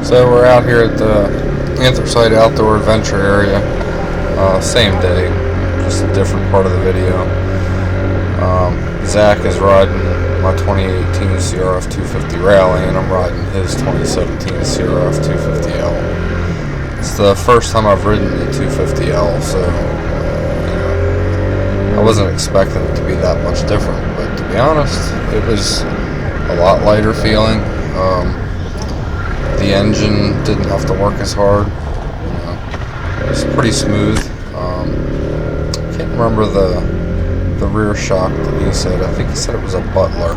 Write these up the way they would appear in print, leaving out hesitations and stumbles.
So we're out here at the Anthracite outdoor adventure area. Same day, just a different part of the video. Zach is riding my 2018 CRF250 Rally, and I'm riding his 2017 CRF250L. It's the first time I've ridden the 250L, so I wasn't expecting it to be that much different, but to be honest, it was a lot lighter feeling. The engine didn't have to work as hard. It was pretty smooth. Can't remember the rear shock that he said. I think he said it was a Butler.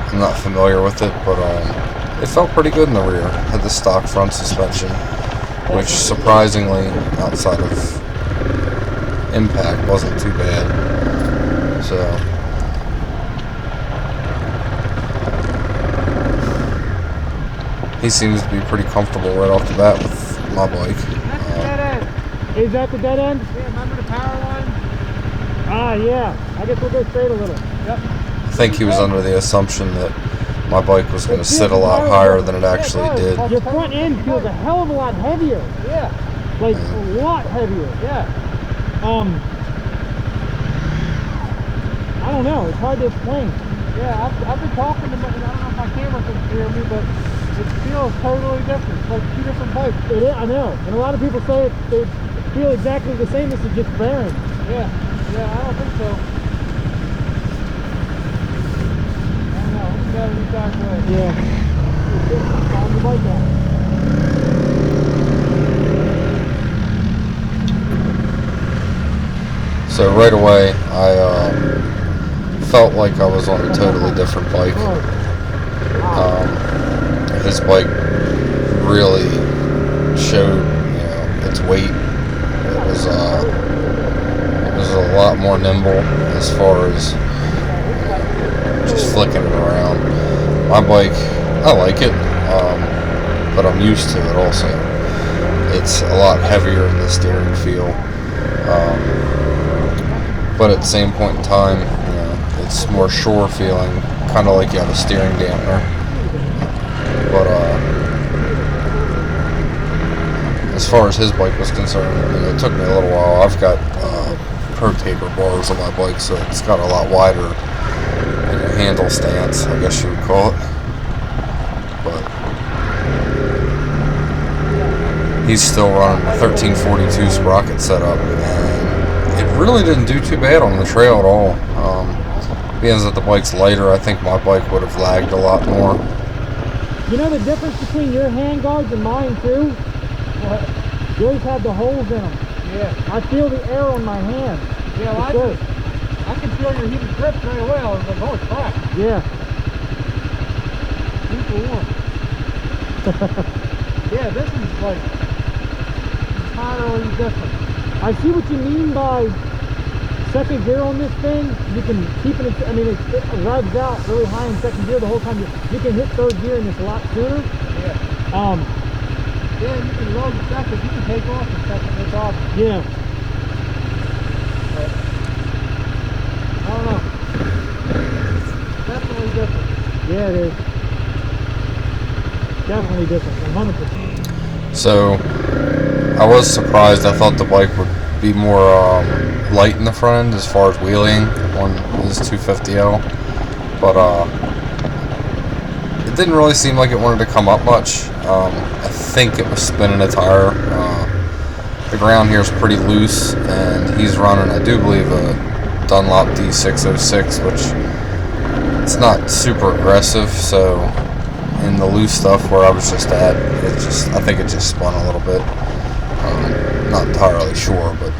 I'm not familiar with it, but it felt pretty good in the rear. It had the stock front suspension, which surprisingly, outside of impact, wasn't too bad. So he seems to be pretty comfortable right off the bat with my bike. Is that the dead end? Yeah, remember the power one? Ah, yeah. I guess we'll go straight a little. Yep. I think he was under the assumption that my bike was going to sit a lot higher than it actually did. Your front end feels a hell of a lot heavier. Yeah. Like, a lot heavier. Yeah. I don't know. It's hard to explain. Yeah, I've been talking to my, I don't know if my camera can hear me, but it feels totally different. It's like two different bikes. It is, I know. And a lot of people say they feel exactly the same. This is just bearing. Yeah. Yeah, I don't think so. I don't know. It's got an exact way. Yeah. Find the bike out. So right away, I felt like I was on a totally different bike. His bike really showed, its weight. It was a lot more nimble as far as just flicking it around. My bike, I like it, but I'm used to it also. It's a lot heavier in the steering feel, but at the same point in time, it's more shore feeling, kind of like you have a steering dampener. But as far as his bike was concerned, it took me a little while. I've got PROTAPER bars on my bike, so it's got a lot wider handle stance, I guess you would call it. But he's still running the 1342 sprocket setup, and it really didn't do too bad on the trail at all. Being that the bike's lighter, I think my bike would have lagged a lot more. You know the difference between your hand guards and mine too? What? Yours have the holes in them. Yeah. I feel the air on my hand. Yeah, well, I can feel your heated grip very well. It's like, oh, it's cracked. Yeah. Super warm. Yeah, this is like entirely different. I see what you mean by second gear on this thing. You can keep it, I mean, it revs out really high in second gear the whole time. You can hit third gear in this a lot sooner. Yeah. Yeah, you can load the second. You can take off the second. No problem. Yeah. But, I don't know. Definitely different. Yeah, it is. Definitely different. 100%. So I was surprised. I thought the bike would be more light in the front end as far as wheeling on his 250L, but it didn't really seem like it wanted to come up much. I think it was spinning a tire. The ground here is pretty loose, and he's running, I do believe, a Dunlop D606, which it's not super aggressive, so in the loose stuff where I was just at, I think it just spun a little bit. Not entirely sure, but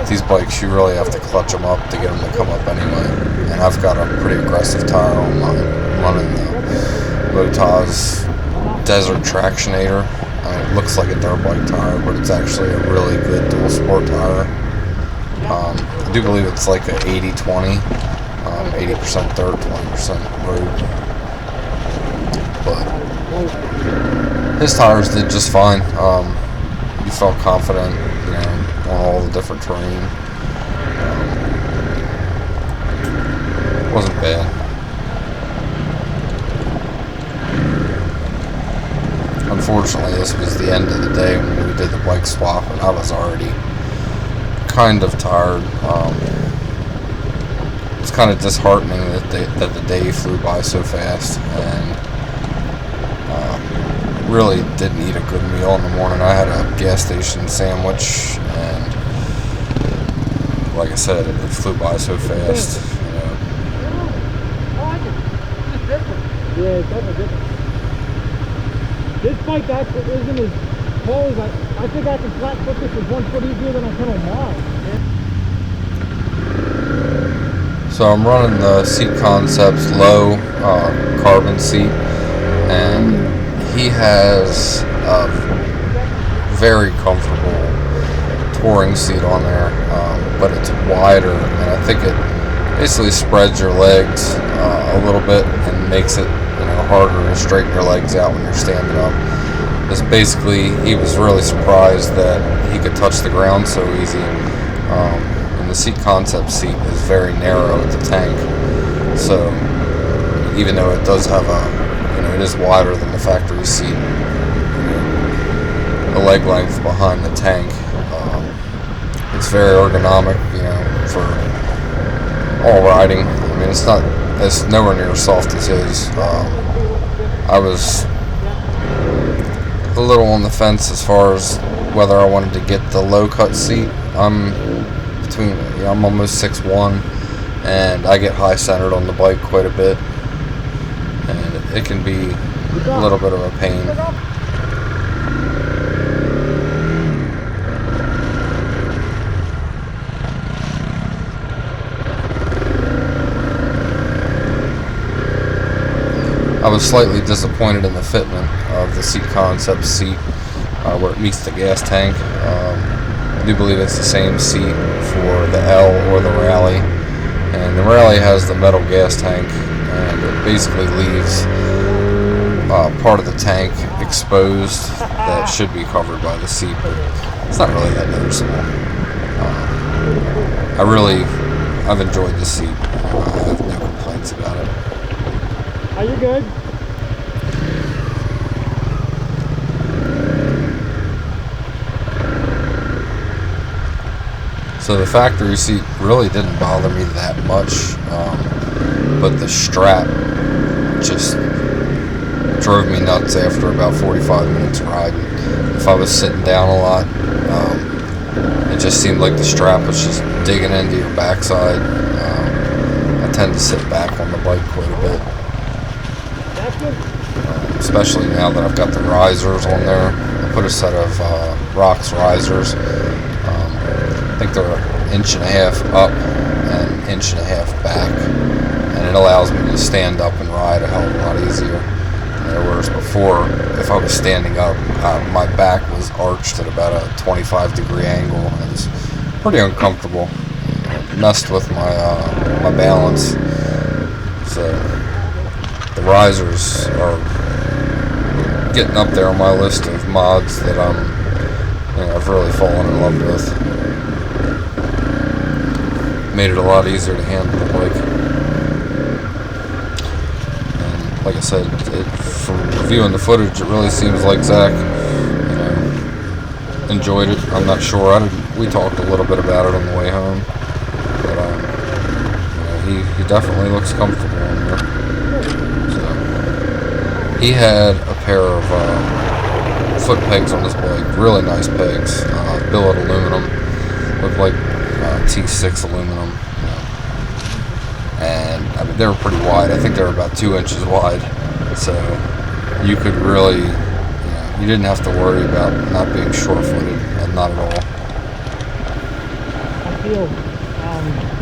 these bikes, you really have to clutch them up to get them to come up anyway. And I've got a pretty aggressive tire on mine. I'm running the A.O.A.A. Desert Tractionator. It looks like a dirt bike tire, but it's actually a really good dual sport tire. I do believe it's like an 80-20, 80% dirt, 20% road. But his tires did just fine. You felt confident, on all the different terrain. Wasn't bad. Unfortunately, this was the end of the day when we did the bike swap, and I was already kind of tired. It's kind of disheartening that the day flew by so fast, and really didn't eat a good meal in the morning. I had a gas station sandwich, and like I said, it flew by so fast. Yeah, it's definitely different. This bike actually isn't as tall as I think I can flat foot this with 1 foot easier than I can on mine. So I'm running the Seat Concepts low carbon seat, and he has a very comfortable touring seat on there, but it's wider, and I think it basically spreads your legs a little bit and makes it harder to straighten your legs out when you're standing up. Because basically he was really surprised that he could touch the ground so easy. And the Seat Concept seat is very narrow at the tank, so even though it does have it is wider than the factory seat, the leg length behind the tank, it's very ergonomic, for all riding. I mean, it's nowhere near as soft as his. I was a little on the fence as far as whether I wanted to get the low cut seat. I'm almost 6'1", and I get high centered on the bike quite a bit, and it can be a little bit of a pain. I was slightly disappointed in the fitment of the Seat Concept seat where it meets the gas tank. I do believe it's the same seat for the L or the Rally, and the Rally has the metal gas tank, and it basically leaves part of the tank exposed that should be covered by the seat, but it's not really that noticeable. I've enjoyed the seat. I have no complaints about it. Are you good? So the factory seat really didn't bother me that much, but the strap just drove me nuts after about 45 minutes of riding. If I was sitting down a lot, it just seemed like the strap was just digging into your backside. I tend to sit back on the bike quite a bit. Especially now that I've got the risers on there. I put a set of Rox risers. I think they're 1.5 inches up and 1.5 inches back, and it allows me to stand up and ride a hell of a lot easier. Whereas before, if I was standing up, my back was arched at about a 25-degree angle, and it was pretty uncomfortable. It messed with my balance. So the risers are getting up there on my list of mods that I've really fallen in love with. Made it a lot easier to handle the bike. And like I said, from reviewing the footage, it really seems like Zach enjoyed it. I'm not sure. We talked a little bit about it on the way home, but he definitely looks comfortable in there. He had a pair of foot pegs on his bike, really nice pegs, billet aluminum, looked like T6 aluminum, and I mean, they were pretty wide. I think they were about 2 inches wide, so you could really, you didn't have to worry about not being short-footed, and not at all. I feel